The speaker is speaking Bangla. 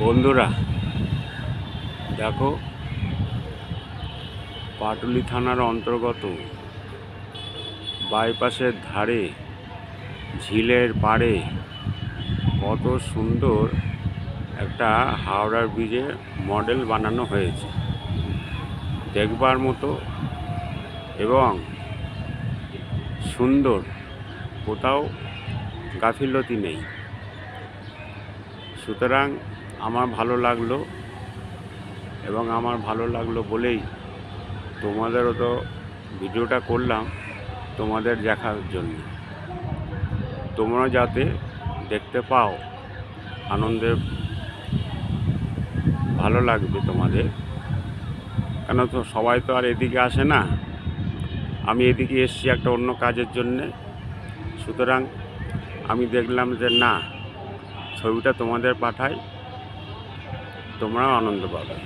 বন্ধুরা দেখো, পাটুলি থানার অন্তর্গত বাইপাসের ধারে ঝিলের পাড়ে কত সুন্দর একটা হাওড়ার ব্রিজের মডেল বানানো হয়েছে, দেখবার মতো এবং সুন্দর, কোথাও গাফিলতি নেই। সুতরাং আমার ভালো লাগলো, এবং আমার ভালো লাগলো বলেই তোমাদেরও তো ভিডিওটা করলাম তোমাদের দেখার জন্য। তোমরা যাতে দেখতে পাও, আনন্দে ভালো লাগবে তোমাদের, কেন তো সবাই তো আর এদিকে আসে না। আমি এদিকে এসেছি একটা অন্য কাজের জন্যে, সুতরাং আমি দেখলাম যে না, ছবিটা তোমাদের পাঠাই, তোমরাও আনন্দ পাবে।